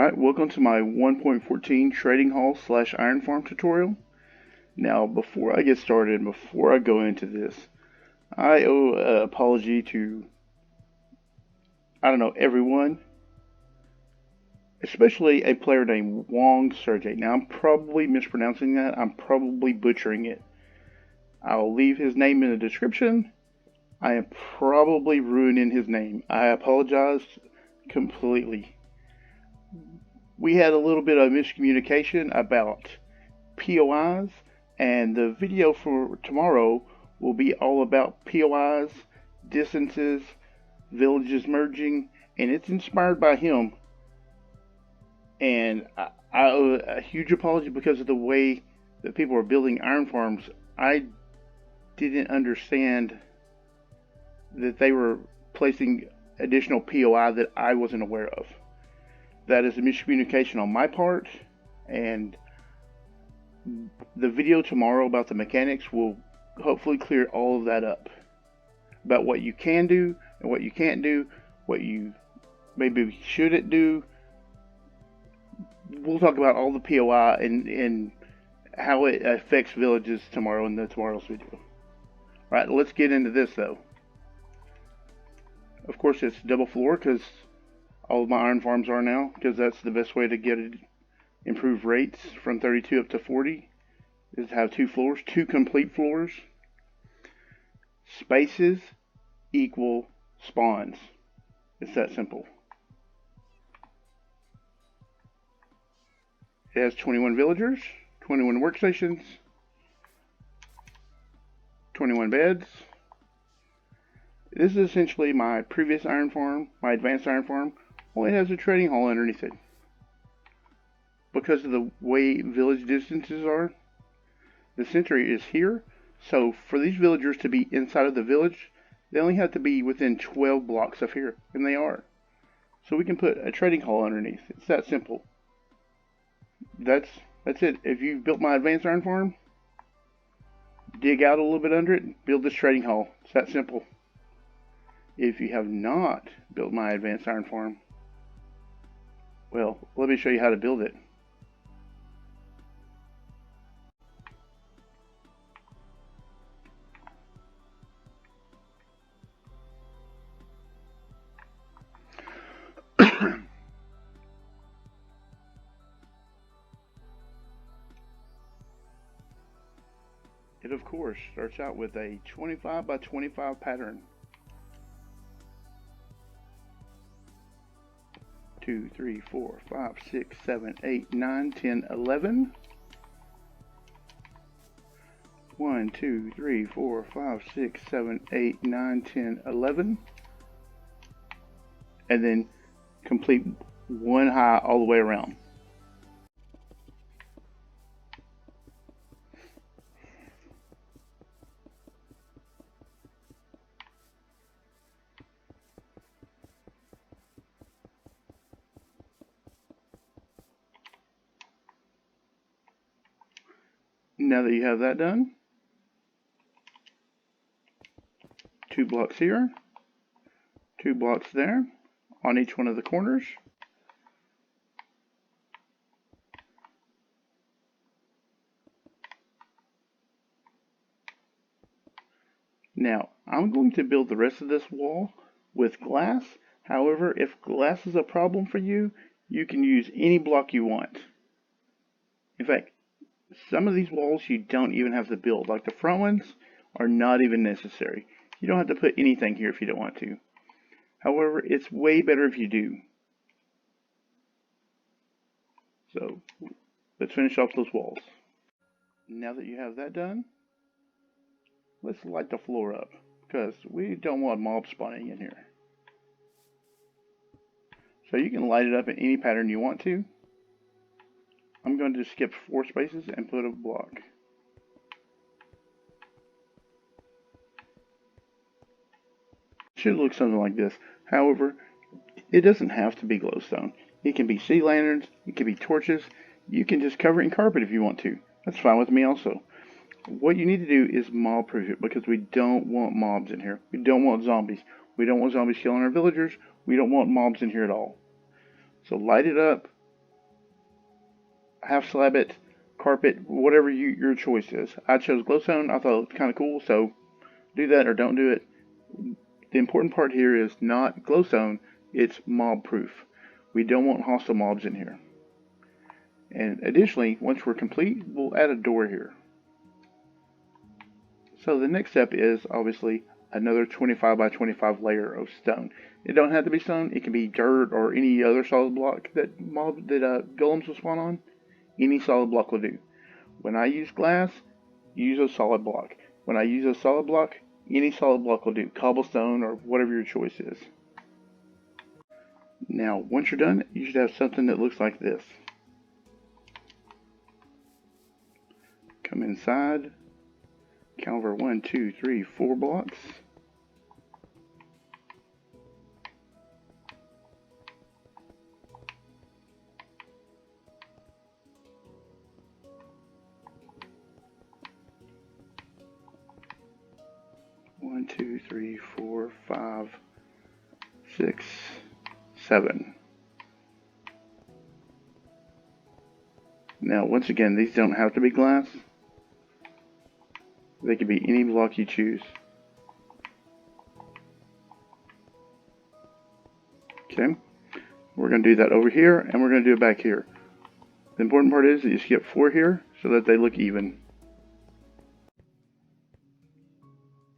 Alright, welcome to my 1.14 trading hall / iron farm tutorial. Now, before I get started, before I go into this, I owe an apology to, everyone, especially a player named Wong Sergey. Now, I'm probably mispronouncing that. I'm probably butchering it. I'll leave his name in the description. I am probably ruining his name. I apologize completely. We had a little bit of miscommunication about POIs, and the video for tomorrow will be all about POIs, distances, villages merging, and it's inspired by him. And I owe a huge apology because of the way that people are building iron farms. I didn't understand that they were placing additional POI that I wasn't aware of. That is a miscommunication on my part, and the video tomorrow about the mechanics will hopefully clear all of that up. About what you can do and what you can't do, what you maybe shouldn't do. We'll talk about all the POI and how it affects villages tomorrow in tomorrow's video. Alright, let's get into this though. Of course it's double floor because all of my iron farms are now, because that's the best way to get it improved rates from 32 up to 40 is to have 2 floors, 2 complete floors. Spaces equal spawns. It's that simple. It has 21 villagers, 21 workstations, 21 beds. This is essentially my previous iron farm, my advanced iron farm. Well, it has a trading hall underneath it. Because of the way village distances are, the center is here. So for these villagers to be inside of the village, they only have to be within 12 blocks of here, and they are. So we can put a trading hall underneath. It's that simple. That's it. If you've built my advanced iron farm, dig out a little bit under it, build this trading hall. It's that simple. If you have not built my advanced iron farm, well, let me show you how to build it. It of course starts out with a 25 by 25 pattern. 2, 3, 4, 5, 6, 7, 8, 9, 10, 11. 1, 2, 3, 4, 5, 6, 7, 8, 9, 10, 11. And then complete one high all the way around. Now that you have that done, 2 blocks here, 2 blocks there on each one of the corners. Now, I'm going to build the rest of this wall with glass. However, if glass is a problem for you, you can use any block you want. In fact, some of these walls you don't even have to build. Like the front ones are not even necessary. You don't have to put anything here if you don't want to. However, it's way better if you do. So, let's finish off those walls. Now that you have that done, let's light the floor up, because we don't want mobs spawning in here. So you can light it up in any pattern you want to. I'm going to skip 4 spaces and put a block. It should look something like this. However, it doesn't have to be glowstone. It can be sea lanterns, it can be torches. You can just cover it in carpet if you want to. That's fine with me also. What you need to do is mob proof it, because we don't want mobs in here. We don't want zombies. We don't want zombies killing our villagers. We don't want mobs in here at all. So light it up, half slab it, carpet, whatever your choice is. I chose glowstone. I thought it looked kind of cool, so do that or don't do it. The important part here is not glowstone, it's mob proof. We don't want hostile mobs in here. And additionally, once we're complete, we'll add a door here. So the next step is obviously another 25 by 25 layer of stone. It don't have to be stone, it can be dirt or any other solid block that golems will spawn on. Any solid block will do. When I use glass, use a solid block. When I use a solid block, any solid block will do. Cobblestone or whatever your choice is. Now, once you're done, you should have something that looks like this. Come inside, count over 1, 2, 3, 4 blocks. One, two, three, four, 5, 6, 7. Now, once again, these don't have to be glass. They could be any block you choose. Okay, we're going to do that over here, and we're going to do it back here. The important part is that you skip 4 here so that they look even.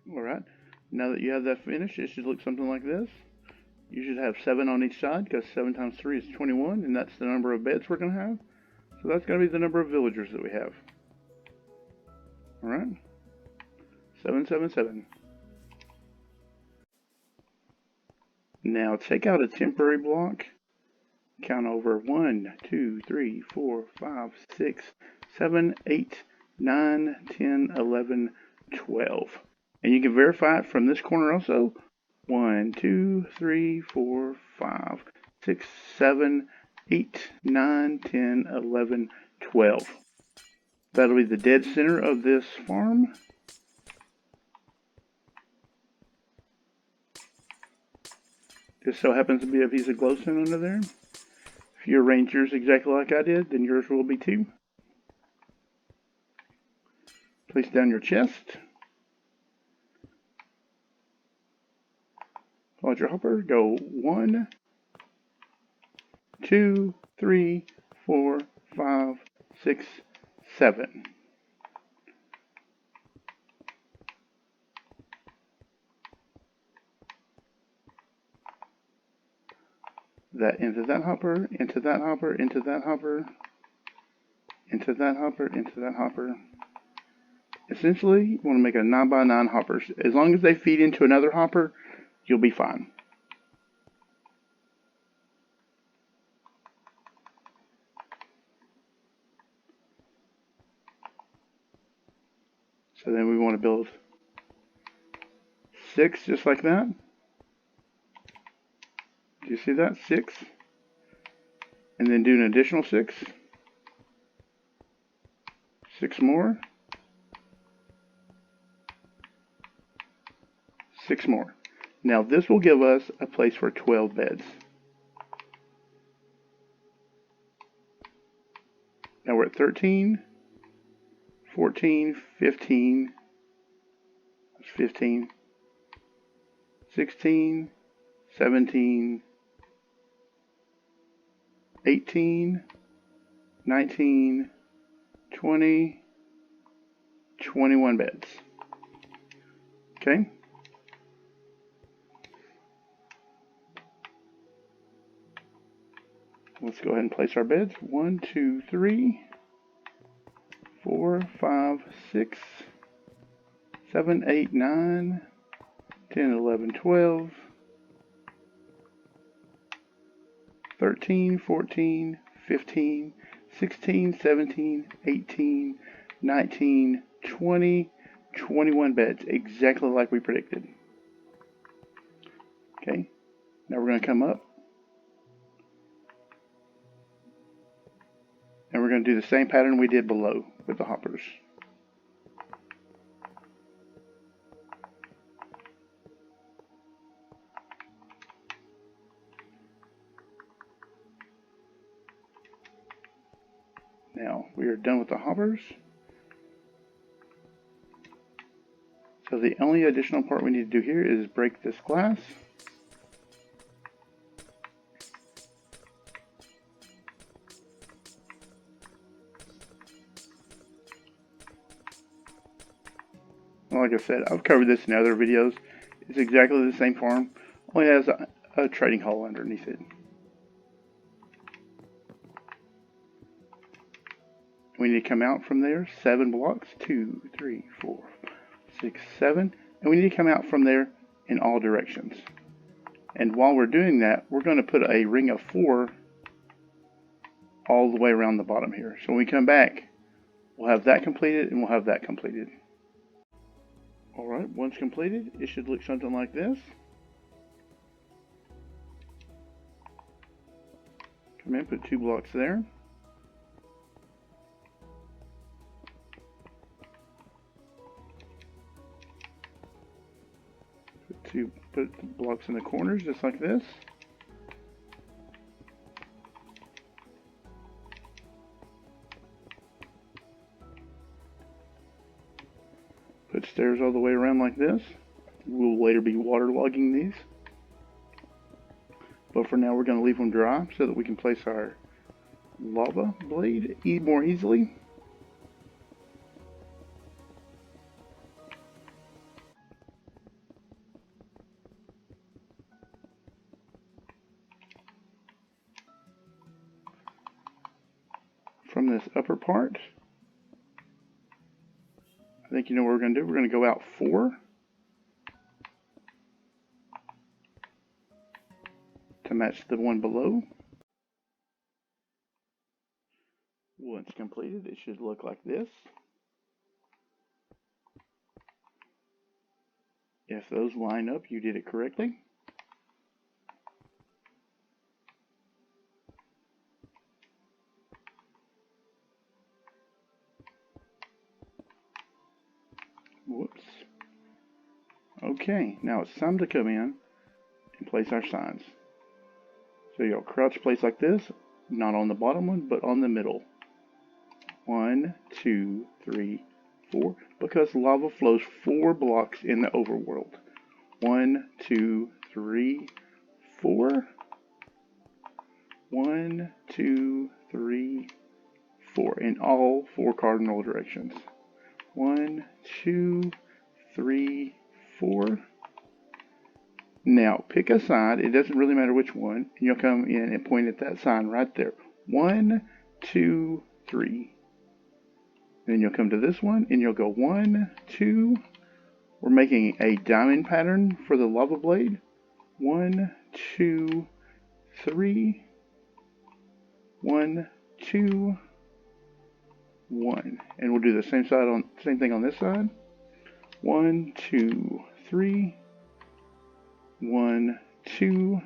Alright, now that you have that finished, it should look something like this. You should have 7 on each side, because 7 times 3 is 21, and that's the number of beds we're going to have. So that's going to be the number of villagers that we have. Alright, 777. Now take out a temporary block. Count over 1, 2, 3, 4, 5, 6, 7, 8, 9, 10, 11, 12. And you can verify it from this corner also. 1, 2, 3, 4, 5, 6, 7, 8, 9, 10, 11, 12. That'll be the dead center of this farm. Just so happens to be a piece of glowstone under there. If you arrange yours exactly like I did, then yours will be too. Place down your chest. Follow your hopper. Go 1, 2, 3, 4, 5, 6, 7. That into that hopper, into that hopper, into that hopper, into that hopper, into that hopper. Essentially, you want to make a 9 by 9 hoppers. As long as they feed into another hopper, you'll be fine. So then we want to build 6 just like that. Do you see that? 6. And then do an additional 6. 6 more. 6 more. Now this will give us a place for 12 beds. Now we're at 13, 14, 15, that's 15, 16, 17, 18, 19, 20, 21 beds. Okay? Let's go ahead and place our beds. 1, 2, 3, 4, 5, 6, 7, 8, 9, 10, 11, 12, 13, 14, 15, 16, 17, 18, 19, 20, 21 beds, exactly like we predicted. Okay, now we're going to come up. And we're going to do the same pattern we did below with the hoppers. Now we are done with the hoppers. So the only additional part we need to do here is break this glass. Like I said, I've covered this in other videos. It's exactly the same farm, only has a trading hall underneath it. We need to come out from there 7 blocks, 2, 3, 4, 6, 7, and we need to come out from there in all directions. And while we're doing that, we're going to put a ring of 4 all the way around the bottom here. So when we come back, we'll have that completed and we'll have that completed. Alright, once completed, it should look something like this. Come in, put 2 blocks there. Put the blocks in the corners just like this. Put stairs all the way around like this. We'll later be waterlogging these. But for now we're going to leave them dry so that we can place our lava blade more easily. From this upper part, I think you know what we're going to do. We're going to go out 4 to match the one below. Once completed, it should look like this. If those line up, you did it correctly. Whoops. Okay, now it's time to come in and place our signs. So you'll crouch place like this, not on the bottom one, but on the middle. 1, 2, 3, 4, because lava flows 4 blocks in the overworld. 1, 2, 3, 4. 1, 2, 3, 4 in all 4 cardinal directions. 1, 2, 3, 4. Now pick a side. It doesn't really matter which one. And you'll come in and point at that sign right there. 1, 2, 3. Then you'll come to this one and you'll go 1, 2. We're making a diamond pattern for the lava blade. 1, 2, 3. 1, 2, 1. And we'll do the same thing on this side. 1, 2, 3. 1, 2.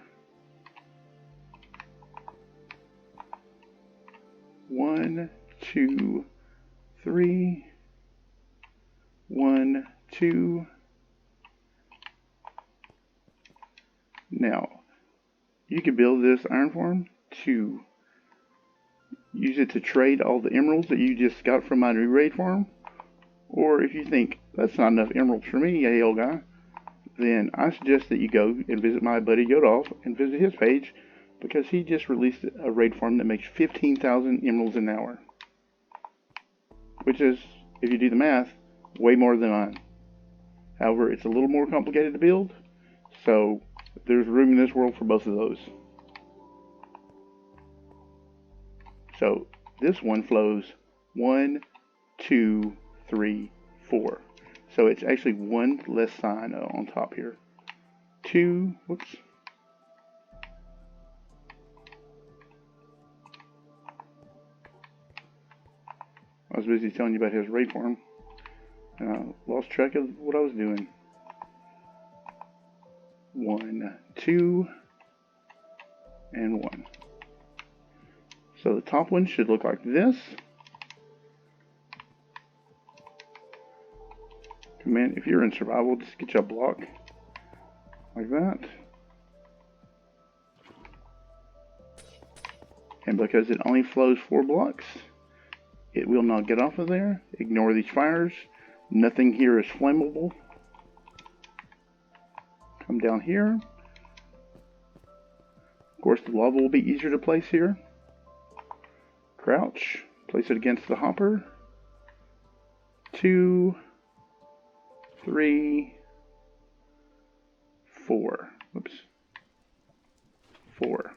1, 2, 3. 1, 2. Now, you can build this iron farm to use it to trade all the emeralds that you just got from my new raid farm. Or if you think, that's not enough emeralds for me, AL guy, then I suggest that you go and visit my buddy Yodolf and visit his page, because he just released a raid farm that makes 15,000 emeralds an hour. Which is, if you do the math, way more than mine. However, it's a little more complicated to build, so there's room in this world for both of those. So this one flows 1, 2, 3, 4. So it's actually 1 less sign on top here. 2, whoops. I was busy telling you about his raid farm. Lost track of what I was doing. 1, 2, and 1. So the top one should look like this. Come in, if you're in survival, just get you a block like that. And because it only flows 4 blocks, It will not get off of there. Ignore these fires. Nothing here is flammable. Come down here. Of course, the lava will be easier to place here. Crouch. Place it against the hopper. 2, 3, 4. Oops. 4.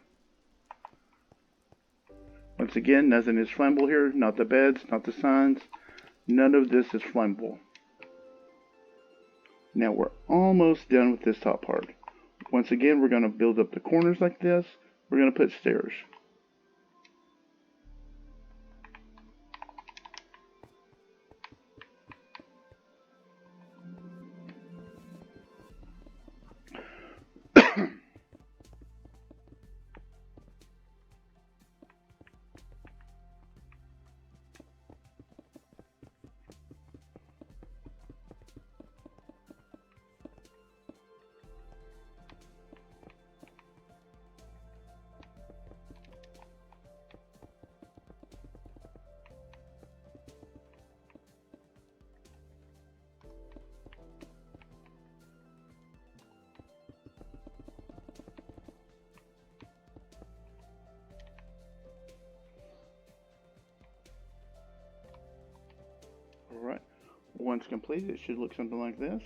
Once again, nothing is flammable here. Not the beds, not the signs. None of this is flammable. Now we're almost done with this top part. Once again, we're going to build up the corners like this. We're going to put stairs. Alright, once completed, it should look something like this.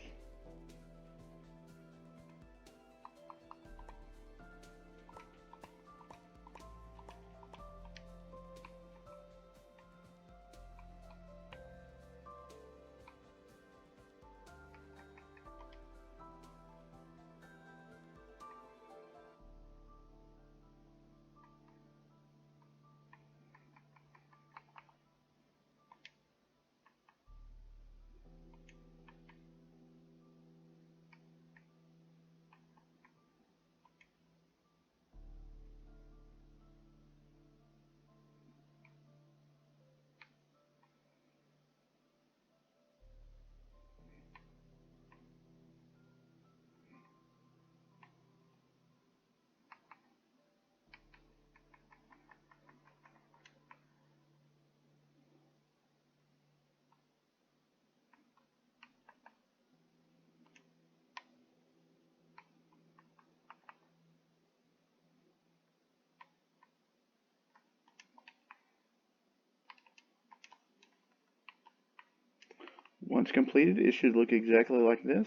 Once completed, it should look exactly like this.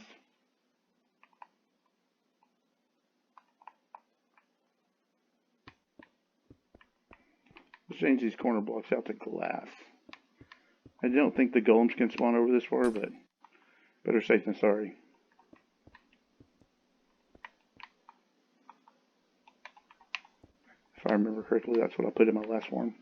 Let's change these corner blocks out to glass. I don't think the golems can spawn over this far, but better safe than sorry. If I remember correctly, that's what I put in my last one.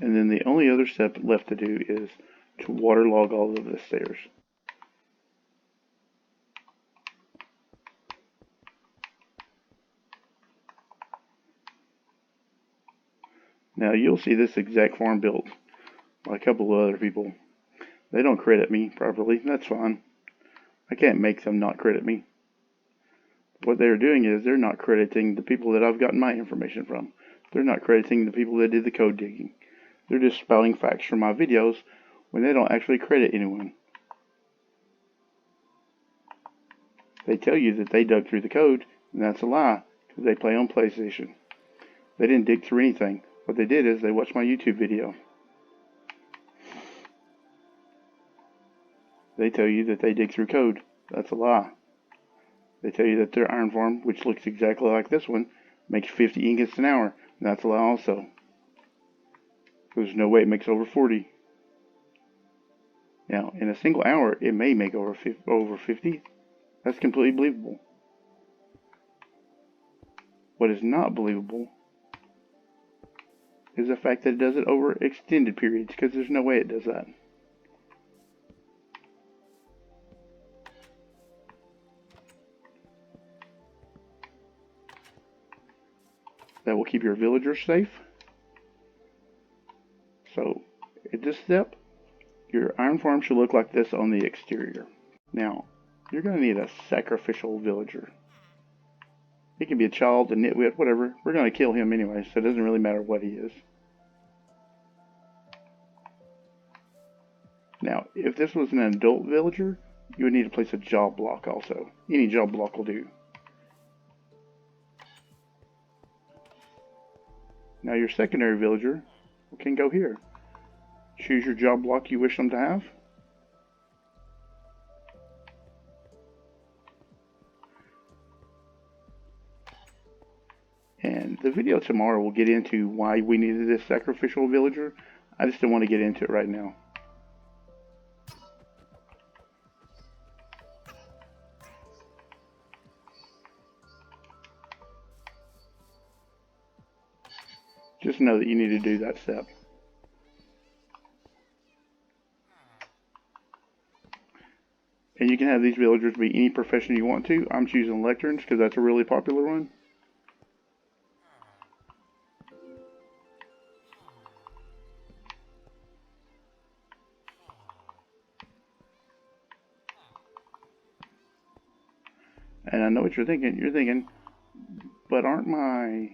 And then the only other step left to do is to waterlog all of the stairs. Now you'll see this exact farm built by a couple of other people. They don't credit me properly. That's fine. I can't make them not credit me. What they're doing is they're not crediting the people that I've gotten my information from. They're not crediting the people that did the code digging. They're just spouting facts from my videos when they don't actually credit anyone. They tell you that they dug through the code, and that's a lie, because they play on PlayStation. They didn't dig through anything. What they did is they watched my YouTube video. They tell you that they dig through code. That's a lie. They tell you that their iron farm, which looks exactly like this one, makes 50 ingots an hour. And that's a lie also. There's no way it makes over 40. Now, in a single hour, it may make over 50. That's completely believable. What is not believable is the fact that it does it over extended periods, because there's no way it does that. That will keep your villagers safe. So, at this step, your iron farm should look like this on the exterior. Now, you're going to need a sacrificial villager. He can be a child, a nitwit, whatever. We're going to kill him anyway, so it doesn't really matter what he is. Now, if this was an adult villager, you would need to place a job block also. Any job block will do. Now your secondary villager can go here. Choose your job block you wish them to have. And the video tomorrow will get into why we needed this sacrificial villager. I just don't want to get into it right now. Just know that you need to do that step. And you can have these villagers be any profession you want to. I'm choosing lecterns because that's a really popular one. And I know what you're thinking. You're thinking, but aren't my...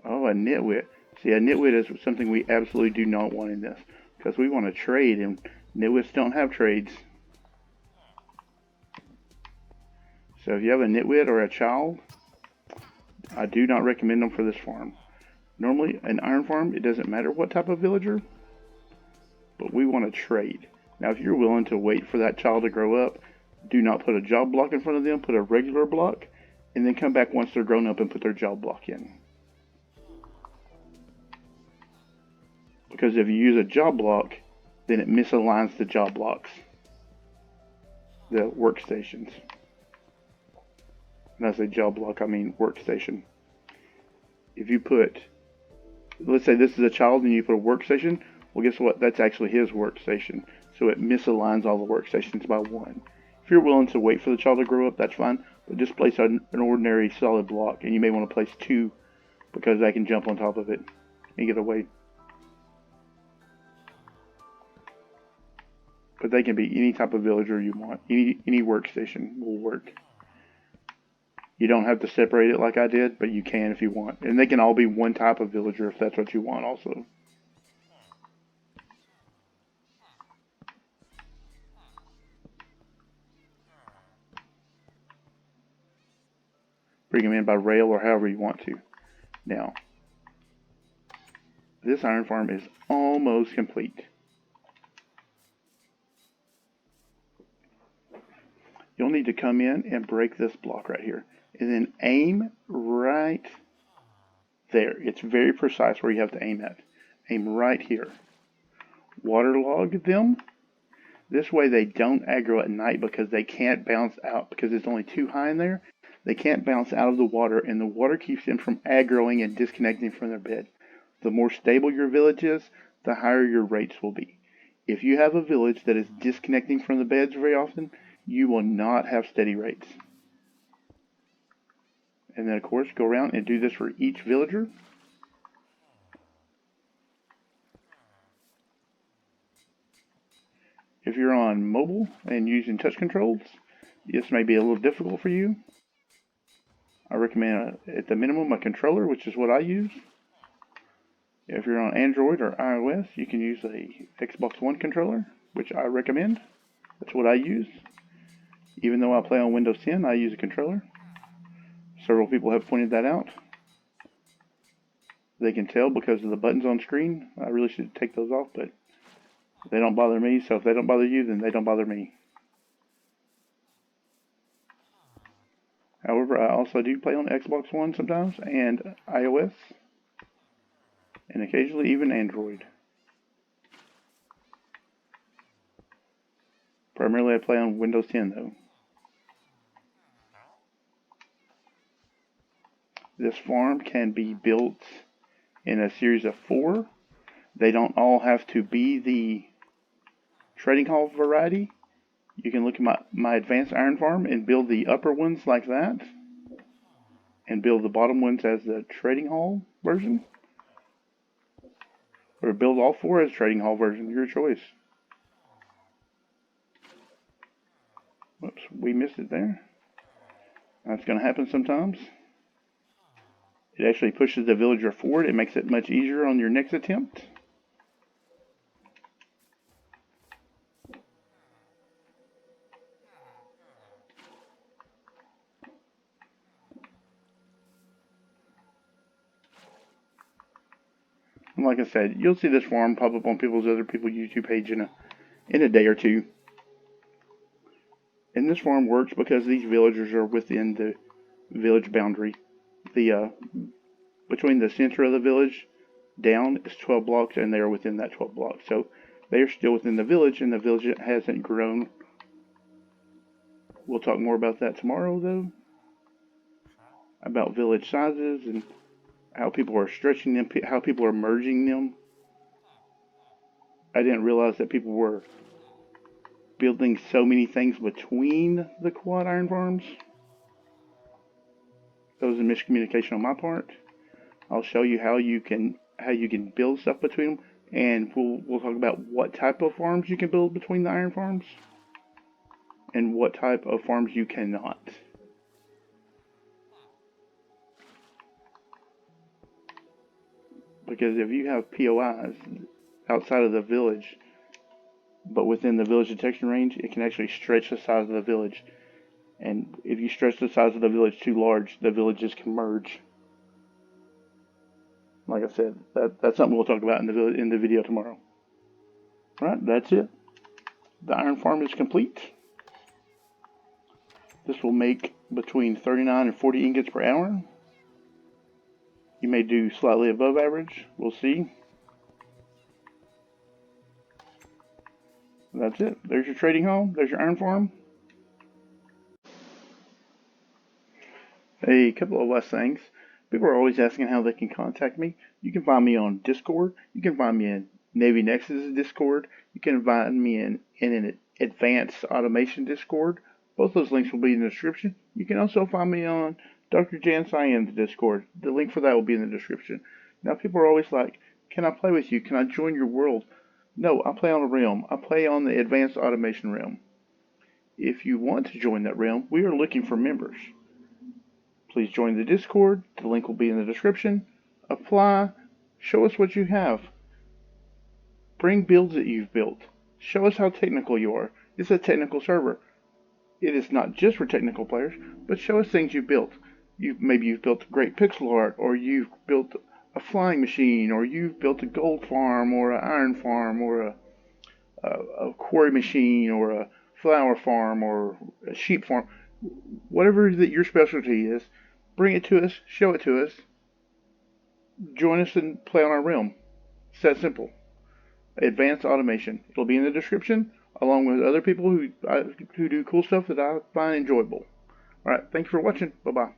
Oh, a nitwit. See, a nitwit is something we absolutely do not want in this. Because we want to trade, and nitwits don't have trades. So if you have a nitwit or a child, I do not recommend them for this farm. Normally, an iron farm, it doesn't matter what type of villager, but we want to trade. Now, if you're willing to wait for that child to grow up, do not put a job block in front of them, put a regular block, and then come back once they're grown up and put their job block in. Because if you use a job block, then it misaligns the job blocks, the workstations. When I say job block, I mean workstation. If you put, let's say this is a child and you put a workstation, well guess what? That's actually his workstation. So it misaligns all the workstations by one. If you're willing to wait for the child to grow up, that's fine. But just place an ordinary solid block. And you may want to place two because they can jump on top of it and get away. But they can be any type of villager you want. Any workstation will work. You don't have to separate it like I did, but you can if you want. And they can all be one type of villager if that's what you want also. Bring them in by rail or however you want to. Now, this iron farm is almost complete. You'll need to come in and break this block right here. And then aim right there. It's very precise where you have to aim at. Aim right here. Waterlog them. This way they don't aggro at night because they can't bounce out because it's only too high in there. They can't bounce out of the water and the water keeps them from aggroing and disconnecting from their bed. The more stable your village is, the higher your rates will be. If you have a village that is disconnecting from the beds very often, you will not have steady rates. And then of course go around and do this for each villager. If you're on mobile and using touch controls, this may be a little difficult for you. I recommend at the minimum a controller, which is what I use. If you're on Android or iOS, you can use a Xbox One controller, which I recommend. That's what I use. Even though I play on Windows 10, I use a controller. Several people have pointed that out. They can tell because of the buttons on screen. I really should take those off, but they don't bother me. So if they don't bother you, then they don't bother me. However, I also do play on Xbox One sometimes and iOS. And occasionally even Android. Primarily I play on Windows 10 though. This farm can be built in a series of 4. They don't all have to be the trading hall variety. You can look at my advanced iron farm and build the upper ones like that. And build the bottom ones as the trading hall version. Or build all 4 as trading hall version, your choice. Whoops, we missed it there. That's going to happen sometimes. It actually pushes the villager forward. It makes it much easier on your next attempt. And like I said, you'll see this farm pop up on people's YouTube page in a day or two. And this farm works because these villagers are within the village boundary. Between the center of the village down is 12 blocks, and they are within that 12 blocks. So they are still within the village, and the village hasn't grown. We'll talk more about that tomorrow, though. About village sizes and how people are stretching them, how people are merging them. I didn't realize that people were building so many things between the quad iron farms. That was a miscommunication on my part. I'll show you how you can build stuff between them, and we'll talk about what type of farms you can build between the iron farms and what type of farms you cannot. Because if you have POIs outside of the village, but within the village detection range, it can actually stretch the size of the village. And if you stretch the size of the village too large, the villages can merge. Like I said, that's something we'll talk about in the video tomorrow. Alright, that's it. The iron farm is complete. This will make between 39 and 40 ingots per hour. You may do slightly above average. We'll see. That's it. There's your trading hall. There's your iron farm. A couple of last things. People are always asking how they can contact me. You can find me on Discord. You can find me in Navy Nexus Discord. You can find me in an advanced automation Discord. Both those links will be in the description. You can also find me on Dr. Jan Cyan's Discord. The link for that will be in the description. Now, people are always like, can I play with you? Can I join your world? No, I play on a realm. I play on the advanced automation realm. If you want to join that realm, we are looking for members. Please join the Discord. The link will be in the description. Apply. Show us what you have. Bring builds that you've built. Show us how technical you are. It's a technical server. It is not just for technical players, but show us things you've built. Maybe you've built great pixel art, or you've built a flying machine, or you've built a gold farm, or an iron farm, or a quarry machine, or a flower farm, or a sheep farm. Whatever that your specialty is, bring it to us, show it to us, join us and play on our realm. It's that simple. Advanced automation. It'll be in the description, along with other people who do cool stuff that I find enjoyable. Alright, thank you for watching. Bye-bye.